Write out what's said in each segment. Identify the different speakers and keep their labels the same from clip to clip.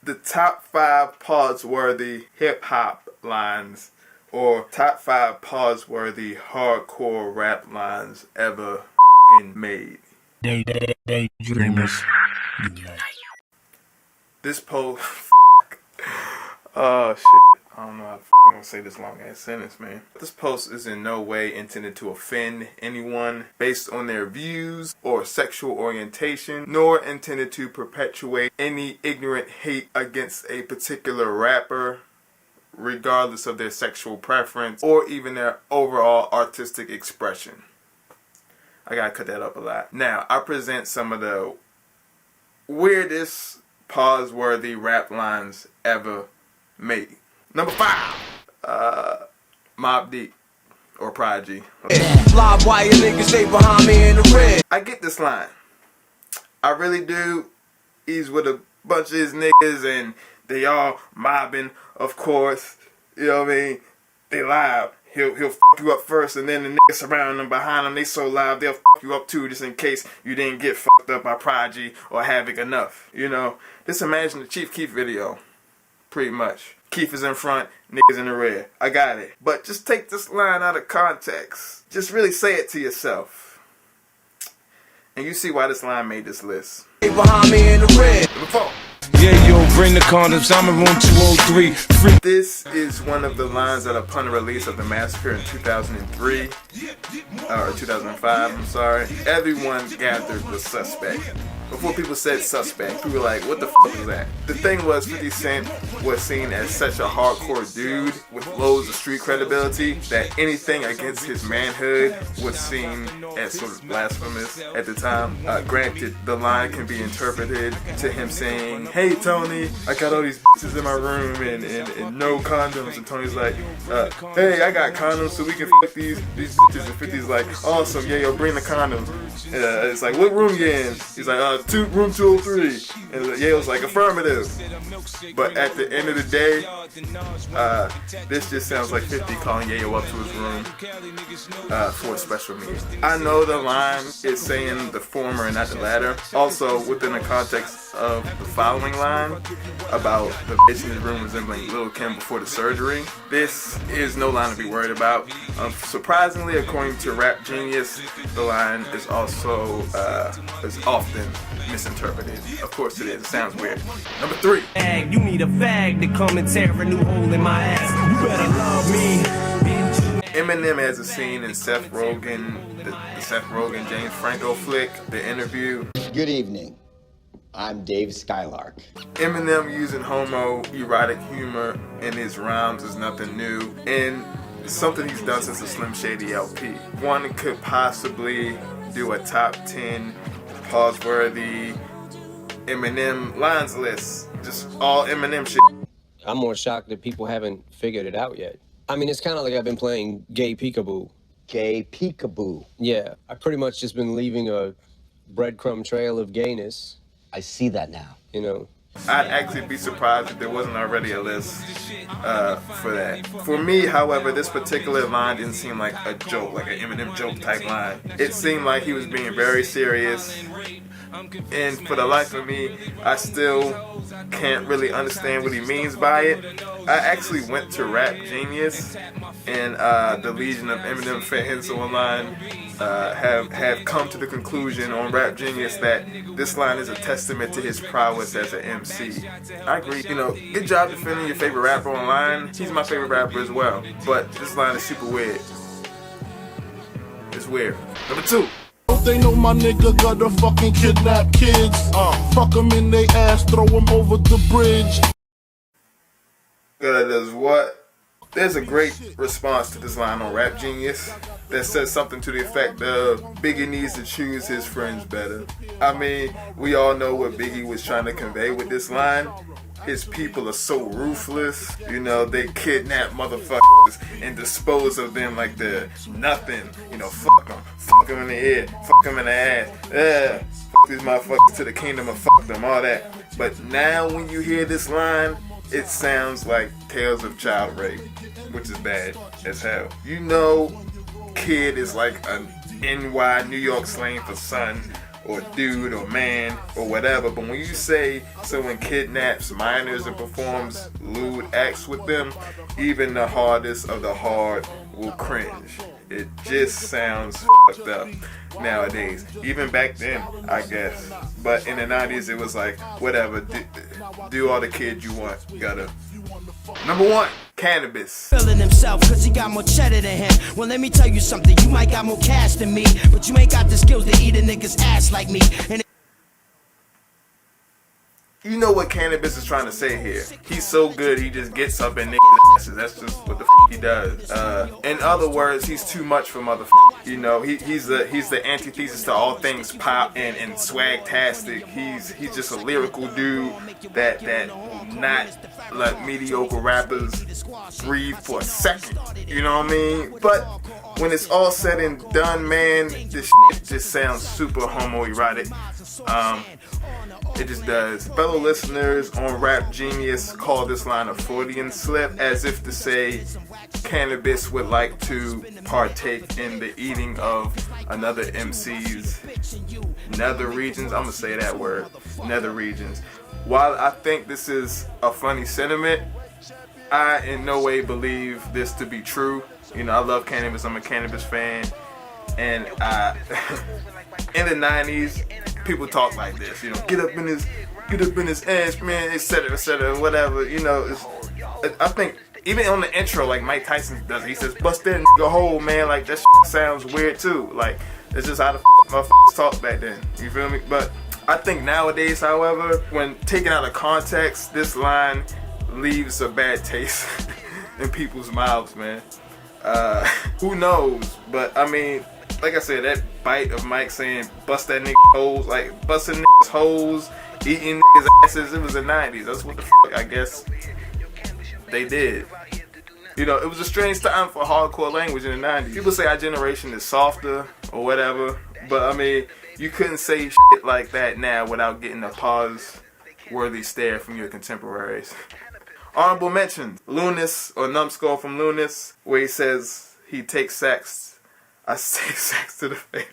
Speaker 1: the top 5 pause-worthy hip-hop lines, or top 5 pause-worthy hardcore rap lines ever made.
Speaker 2: Dreamers.
Speaker 1: This post, oh shit, I don't know how to gonna say this long ass sentence, man. This post is in no way intended to offend anyone based on their views or sexual orientation, nor intended to perpetuate any ignorant hate against a particular rapper, regardless of their sexual preference or even their overall artistic expression. I gotta cut that up a lot. Now, I present some of the weirdest pause-worthy rap lines ever made. Number 5, Mobb Deep or Prodigy.
Speaker 3: Why your niggas stay behind me in the red?
Speaker 1: I get this line. I really do. He's with a bunch of his niggas and they all mobbing, of course. You know what I mean? They live. He'll fuck you up first, and then the niggas surrounding him behind him, they so live they'll fuck you up too, just in case you didn't get fucked up by Prodigy or Havoc enough. You know? Just imagine the Chief Keef video. Pretty much. Keef is in front, niggas in the rear. I got it. But just take this line out of context. Just really say it to yourself. And you see why this line made this list.
Speaker 3: Behind me in the red.
Speaker 1: Number 4.
Speaker 2: Yeah, yo, bring the condoms. I'm in room 203. Free.
Speaker 1: This is one of the lines that upon the release of the Massacre in 2003, or 2005, I'm sorry, everyone gathered was suspect. Before people said suspect, people were like, what the fuck was that? The thing was, 50 Cent was seen as such a hardcore dude with loads of street credibility that anything against his manhood was seen as sort of blasphemous at the time. Granted, the line can be interpreted to him saying, hey Tony, I got all these bitches in my room and no condoms. And Tony's like, hey, I got condoms so we can fuck these bitches. And 50's like, awesome, yeah, yo, bring the condoms. It's like, what room you in? He's like, room 203. And Yayo's like, affirmative. But at the end of the day, this just sounds like 50 calling Yayo up to his room for a special meeting. I know the line is saying the former and not the latter. Also, within the context of the following line about the bitch in his room resembling Lil' Kim before the surgery, this is no line to be worried about. Surprisingly, according to Rap Genius, the line is also is often misinterpreted. Of course it is. It sounds weird. Number 3.
Speaker 3: You need a fag to come and tear a new hole in my ass. You better love me.
Speaker 1: Eminem has a scene in Seth Rogen, the Seth Rogen James Franco flick, The Interview.
Speaker 4: Good evening. I'm Dave Skylark.
Speaker 1: Eminem using homo-erotic humor in his rhymes is nothing new, and something he's done since the Slim Shady LP. One could possibly do a top 10 pause-worthy Eminem lines list. Just all Eminem shit.
Speaker 5: I'm more shocked that people haven't figured it out yet. I mean, it's kind of like I've been playing gay peekaboo.
Speaker 4: Gay peekaboo.
Speaker 5: Yeah, I've pretty much just been leaving a breadcrumb trail of gayness.
Speaker 4: I see that now.
Speaker 5: You know.
Speaker 1: I'd actually be surprised if there wasn't already a list for that. For me, however, this particular line didn't seem like a joke, like an Eminem joke type line. It seemed like he was being very serious. And for the life of me, I still can't really understand what he means by it. I actually went to Rap Genius, and the Legion of Eminem fans online have come to the conclusion on Rap Genius that this line is a testament to his prowess as an MC. I agree. You know, good job defending your favorite rapper online. He's my favorite rapper as well. But this line is super weird. It's weird. Number 2.
Speaker 6: They know my nigga gotta fucking kidnap kids. Fuck them in they ass, throw them over the bridge.
Speaker 1: Does what? There's a great response to this line on Rap Genius that says something to the effect of Biggie needs to choose his friends better. I mean, we all know what Biggie was trying to convey with this line. His people are so ruthless, you know, they kidnap motherfuckers and dispose of them like they're nothing. You know, fuck them in the head, fuck them in the ass, fuck these motherfuckers to the kingdom of fuck them, all that. But now when you hear this line, it sounds like tales of child rape, which is bad as hell. You know, kid is like an NY New York slang for son, or dude or man or whatever. But when you say someone kidnaps minors and performs lewd acts with them, even the hardest of the hard will cringe. It just sounds fucked up nowadays. Even back then, I guess. But in the 90s, it was like, whatever, do all the kid you want. You gotta. Number 1, Cannabis.
Speaker 3: Feeling himself cause he got more cheddar than him. Well, let me tell you something, you might got more cash than me, but you ain't got the skills to eat a nigga's ass like me. And
Speaker 1: you know what Cannabis is trying to say here. He's so good, he just gets up in niggas' asses. That's just what the he does. In other words, he's too much for motherfuckers. You know, he's the antithesis to all things pop and swag-tastic. He's just a lyrical dude that not let mediocre rappers breathe for a second. You know what I mean? But when it's all said and done, man, this shit just sounds super homoerotic. It just does. Fellow listeners on Rap Genius call this line a Freudian slip, as if to say Cannabis would like to partake in the eating of another MC's nether regions. I'm gonna say that word, nether regions. While I think this is a funny sentiment, I in no way believe this to be true. You know, I love Cannabis. I'm a Cannabis fan, and in the 90s, people talk like this. You know, get up in his ass, man, etc., whatever. You know, I think even on the intro, like Mike Tyson does, he says, "Bust that nigga hole, man." Like that shit sounds weird too. Like it's just how the motherfuckers talk back then. You feel me? But I think nowadays, however, when taken out of context, this line leaves a bad taste in people's mouths, man. Who knows? But I mean, like I said, that bite of Mike saying bust that nigga holes, like busting niggas holes, eating niggas asses, it was the 90s. That's what the fuck I guess they did. You know, it was a strange time for hardcore language in the 90s. People say our generation is softer or whatever, but I mean, you couldn't say shit like that now without getting a pause-worthy stare from your contemporaries. Honorable mention, Lunas, or Numbskull from Lunas, where he says he takes sex. I take sex to the face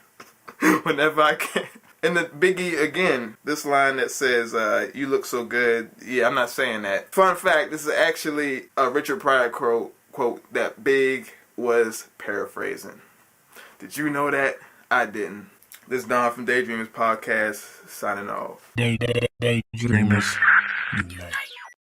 Speaker 1: whenever I can. And the Biggie, again, this line that says, you look so good. Yeah, I'm not saying that. Fun fact, this is actually a Richard Pryor quote that Big was paraphrasing. Did you know that? I didn't. This is Don from Daydreamers Podcast, signing off.
Speaker 6: Daydreamers.